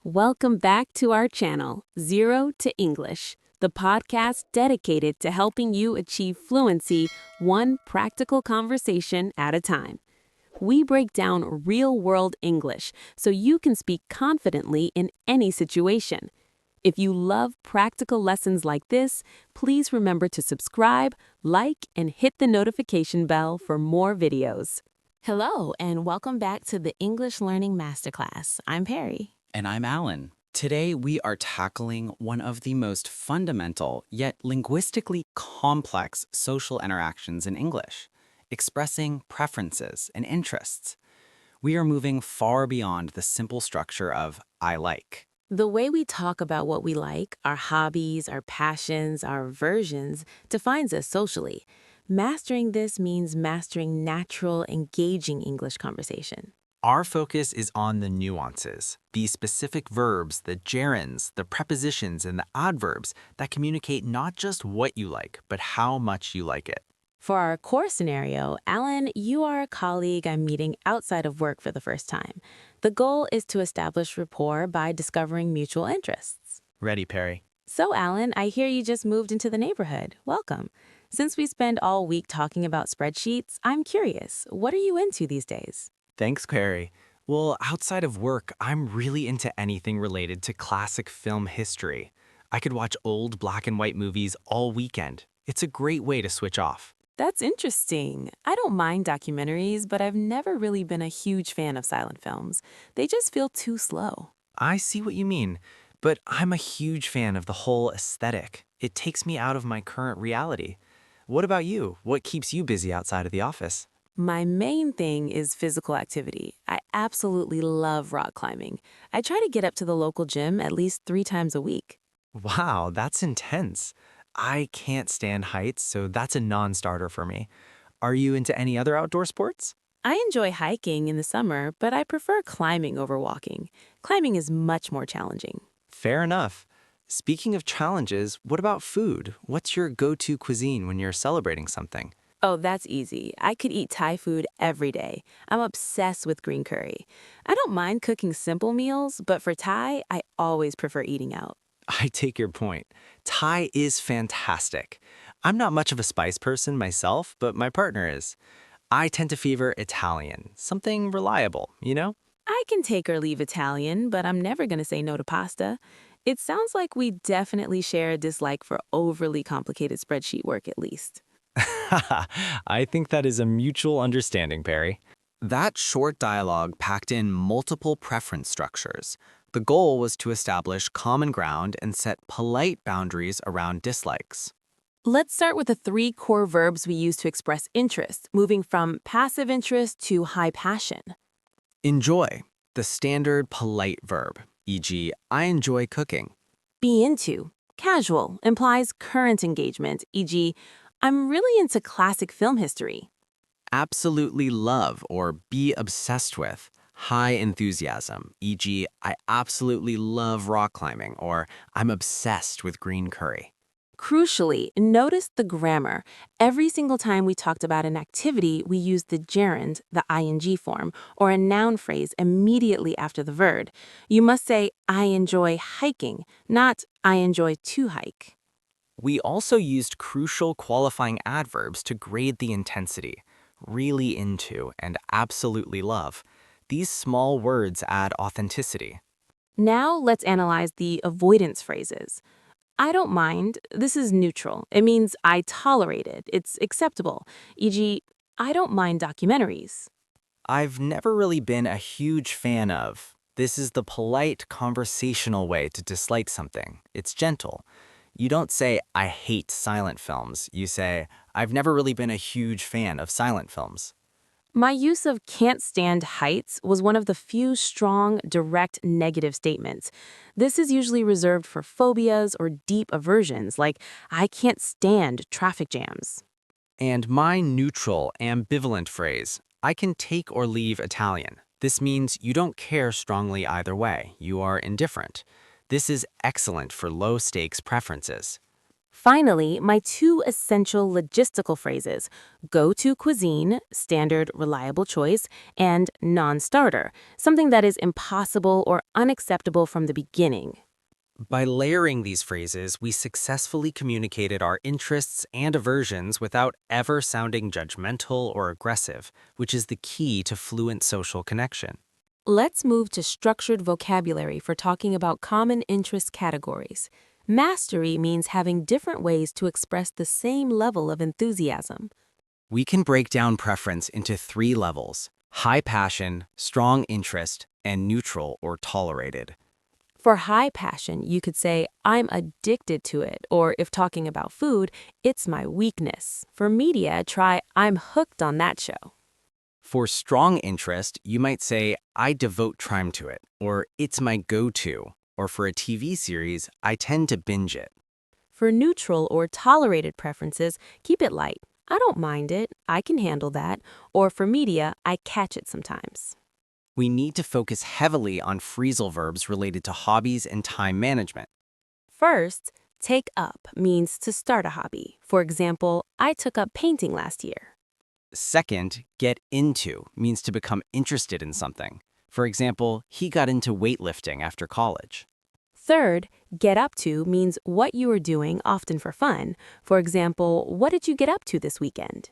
Welcome back to our channel, Zero to English, the podcast dedicated to helping you achieve fluency one practical conversation at a time. We break down real-world English so you can speak confidently in any situation. If you love practical lessons like this, please remember to subscribe, like, and hit the notification bell for more videos. Hello, and welcome back to the English Learning Masterclass. I'm Perry. And I'm Alan. Today, we are tackling one of the most fundamental yet linguistically complex social interactions in English, expressing preferences and interests. We are moving far beyond the simple structure of I like. The way we talk about what we like, our hobbies, our passions, our aversions, defines us socially. Mastering this means mastering natural, engaging English conversation. Our focus is on the nuances, the specific verbs, the gerunds, the prepositions, and the adverbs that communicate not just what you like, but how much you like it. For our core scenario, Alan, you are a colleague I'm meeting outside of work for the first time. The goal is to establish rapport by discovering mutual interests. Ready, Perry? So, Alan, I hear you just moved into the neighborhood. Welcome. Since we spend all week talking about spreadsheets, I'm curious, what are you into these days? Thanks, Perry. Well, outside of work, I'm really into anything related to classic film history. I could watch old black and white movies all weekend. It's a great way to switch off. That's interesting. I don't mind documentaries, but I've never really been a huge fan of silent films. They just feel too slow. I see what you mean, but I'm a huge fan of the whole aesthetic. It takes me out of my current reality. What about you? What keeps you busy outside of the office? My main thing is physical activity. I absolutely love rock climbing. I try to get up to the local gym at least 3 times a week. Wow, that's intense. I can't stand heights, so that's a non-starter for me. Are you into any other outdoor sports? I enjoy hiking in the summer, but I prefer climbing over walking. Climbing is much more challenging. Fair enough. Speaking of challenges, what about food? What's your go-to cuisine when you're celebrating something? Oh, that's easy. I could eat Thai food every day. I'm obsessed with green curry. I don't mind cooking simple meals, but for Thai, I always prefer eating out. I take your point. Thai is fantastic. I'm not much of a spice person myself, but my partner is. I tend to favor Italian, something reliable, you know? I can take or leave Italian, but I'm never going to say no to pasta. It sounds like we definitely share a dislike for overly complicated spreadsheet work at least. I think that is a mutual understanding, Perry. That short dialogue packed in multiple preference structures. The goal was to establish common ground and set polite boundaries around dislikes. Let's start with the 3 core verbs we use to express interest, moving from passive interest to high passion. Enjoy, the standard polite verb, e.g., I enjoy cooking. Be into, casual, implies current engagement, e.g., I'm really into classic film history. Absolutely love or be obsessed with, high enthusiasm, e.g., I absolutely love rock climbing or I'm obsessed with green curry. Crucially, notice the grammar. Every single time we talked about an activity, we used the gerund, the ing form, or a noun phrase immediately after the verb. You must say, I enjoy hiking, not I enjoy to hike. We also used crucial qualifying adverbs to grade the intensity. Really into and absolutely love. These small words add authenticity. Now let's analyze the avoidance phrases. I don't mind. This is neutral. It means I tolerate it. It's acceptable. E.g., I don't mind documentaries. I've never really been a huge fan of. This is the polite, conversational way to dislike something. It's gentle. You don't say, I hate silent films. You say, I've never really been a huge fan of silent films. My use of can't stand heights was one of the few strong, direct negative statements. This is usually reserved for phobias or deep aversions, like I can't stand traffic jams. And my neutral, ambivalent phrase, I can take or leave Italian. This means you don't care strongly either way. You are indifferent. This is excellent for low-stakes preferences. Finally, my two essential logistical phrases, go-to cuisine, standard reliable choice, and non-starter, something that is impossible or unacceptable from the beginning. By layering these phrases, we successfully communicated our interests and aversions without ever sounding judgmental or aggressive, which is the key to fluent social connection. Let's move to structured vocabulary for talking about common interest categories. Mastery means having different ways to express the same level of enthusiasm. We can break down preference into 3 levels: high passion, strong interest, and neutral or tolerated. For high passion, you could say, I'm addicted to it, or if talking about food, it's my weakness. For media, try, I'm hooked on that show. For strong interest, you might say, I devote time to it, or it's my go-to, or for a TV series, I tend to binge it. For neutral or tolerated preferences, keep it light. I don't mind it, I can handle that. Or for media, I catch it sometimes. We need to focus heavily on phrasal verbs related to hobbies and time management. First, take up means to start a hobby. For example, I took up painting last year. Second, get into means to become interested in something. For example, he got into weightlifting after college. Third, get up to means what you are doing, often for fun. For example, what did you get up to this weekend?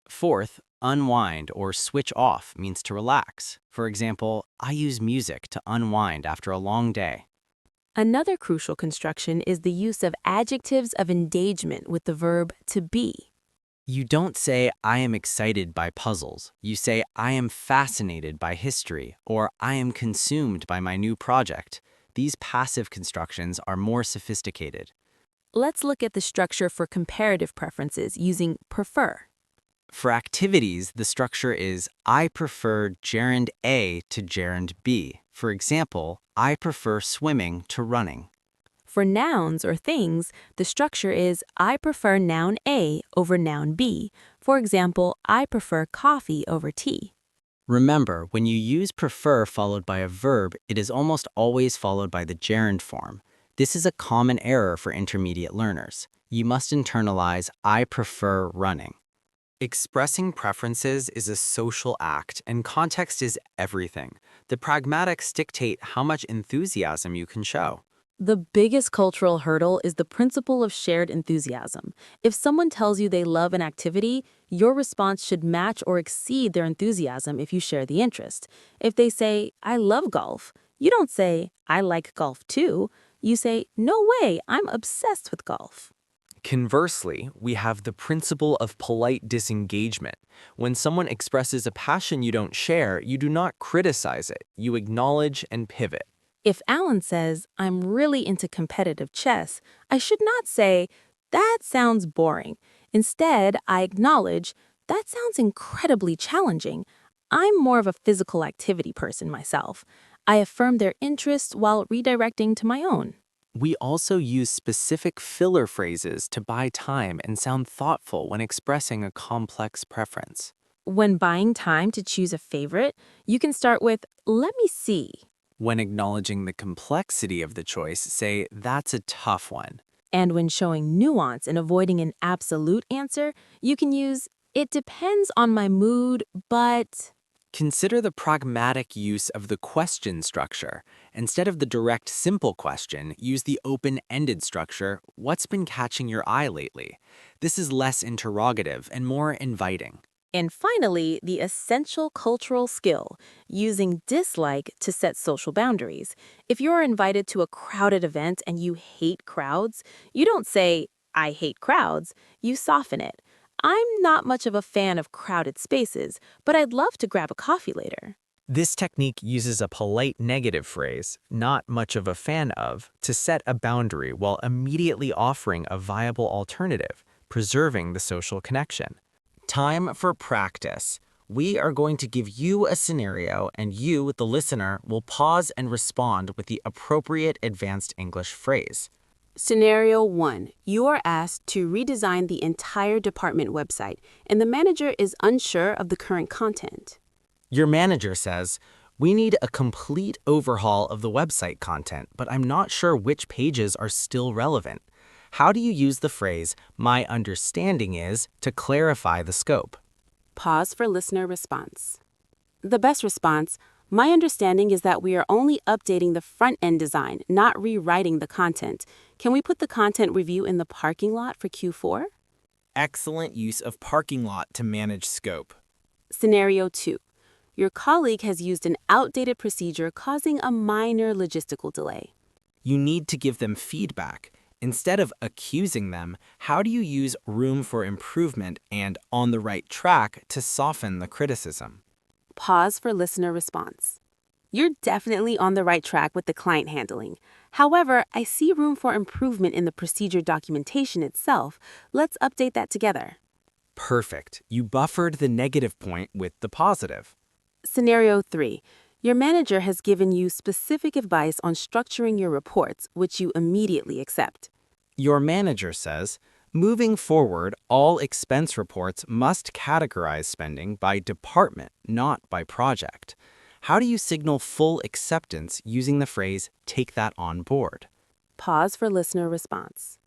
Fourth, unwind or switch off means to relax. For example, I use music to unwind after a long day. Another crucial construction is the use of adjectives of engagement with the verb to be. You don't say, I am excited by puzzles. You say, I am fascinated by history, or I am consumed by my new project. These passive constructions are more sophisticated. Let's look at the structure for comparative preferences using prefer. For activities, the structure is, I prefer gerund A to gerund B. For example, I prefer swimming to running. For nouns or things, the structure is, I prefer noun A over noun B. For example, I prefer coffee over tea. Remember, when you use prefer followed by a verb, it is almost always followed by the gerund form. This is a common error for intermediate learners. You must internalize, I prefer running. Expressing preferences is a social act, and context is everything. The pragmatics dictate how much enthusiasm you can show. The biggest cultural hurdle is the principle of shared enthusiasm. If someone tells you they love an activity, your response should match or exceed their enthusiasm if you share the interest. If they say, I love golf, you don't say, I like golf too. You say, no way, I'm obsessed with golf. Conversely, we have the principle of polite disengagement. When someone expresses a passion you don't share, you do not criticize it. You acknowledge and pivot. If Alan says, I'm really into competitive chess, I should not say, that sounds boring. Instead, I acknowledge, that sounds incredibly challenging. I'm more of a physical activity person myself. I affirm their interest while redirecting to my own. We also use specific filler phrases to buy time and sound thoughtful when expressing a complex preference. When buying time to choose a favorite, you can start with, let me see. When acknowledging the complexity of the choice, say, that's a tough one. And when showing nuance and avoiding an absolute answer, you can use, it depends on my mood, but... Consider the pragmatic use of the question structure. Instead of the direct simple question, use the open-ended structure, what's been catching your eye lately? This is less interrogative and more inviting. And finally, the essential cultural skill, using dislike to set social boundaries. If you're invited to a crowded event and you hate crowds, you don't say, I hate crowds, you soften it. I'm not much of a fan of crowded spaces, but I'd love to grab a coffee later. This technique uses a polite negative phrase, not much of a fan of, to set a boundary while immediately offering a viable alternative, preserving the social connection. Time for practice. We are going to give you a scenario, and you, the listener, will pause and respond with the appropriate advanced English phrase. Scenario 1. You are asked to redesign the entire department website, and the manager is unsure of the current content. Your manager says, we need a complete overhaul of the website content, but I'm not sure which pages are still relevant. How do you use the phrase, my understanding is, to clarify the scope? Pause for listener response. The best response, my understanding is that we are only updating the front-end design, not rewriting the content. Can we put the content review in the parking lot for Q4? Excellent use of parking lot to manage scope. Scenario 2. Your colleague has used an outdated procedure causing a minor logistical delay. You need to give them feedback. Instead of accusing them, how do you use room for improvement and on the right track to soften the criticism? Pause for listener response. You're definitely on the right track with the client handling. However, I see room for improvement in the procedure documentation itself. Let's update that together. Perfect. You buffered the negative point with the positive. Scenario 3. Your manager has given you specific advice on structuring your reports, which you immediately accept. Your manager says, moving forward, all expense reports must categorize spending by department, not by project. How do you signal full acceptance using the phrase, take that on board? Pause for listener response.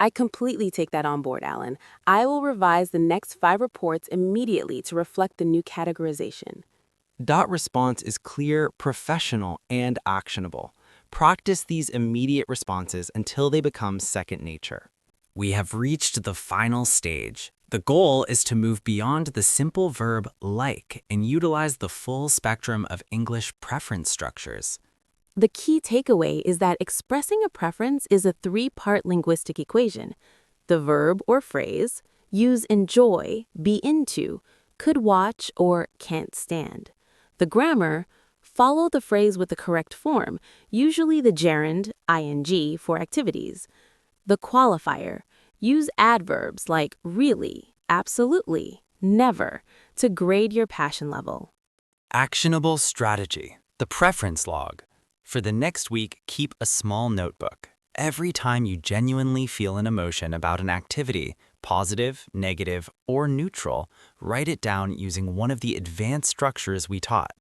I completely take that on board, Alan. I will revise the next 5 reports immediately to reflect the new categorization. Dot response is clear, professional, and actionable. Practice these immediate responses until they become second nature. We have reached the final stage. The goal is to move beyond the simple verb like and utilize the full spectrum of English preference structures. The key takeaway is that expressing a preference is a 3-part linguistic equation. The verb or phrase, use enjoy, be into, could watch, or can't stand. The grammar, follow the phrase with the correct form, usually the gerund, ing, for activities. The qualifier, use adverbs like really, absolutely, never, to grade your passion level. Actionable strategy, the preference log. For the next week, keep a small notebook. Every time you genuinely feel an emotion about an activity, positive, negative, or neutral, write it down using one of the advanced structures we taught.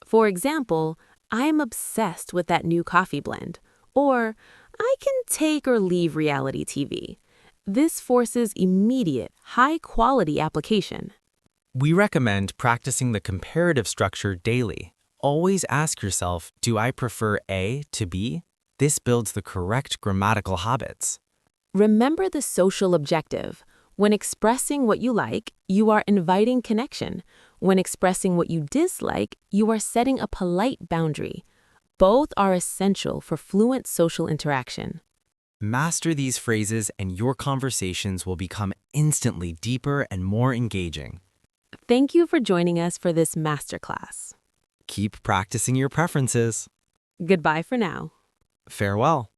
For example, I am obsessed with that new coffee blend, or I can take or leave reality TV. This forces immediate, high-quality application. We recommend practicing the comparative structure daily. Always ask yourself, do I prefer A to B? This builds the correct grammatical habits. Remember the social objective. When expressing what you like, you are inviting connection. When expressing what you dislike, you are setting a polite boundary. Both are essential for fluent social interaction. Master these phrases and your conversations will become instantly deeper and more engaging. Thank you for joining us for this masterclass. Keep practicing your preferences. Goodbye for now. Farewell.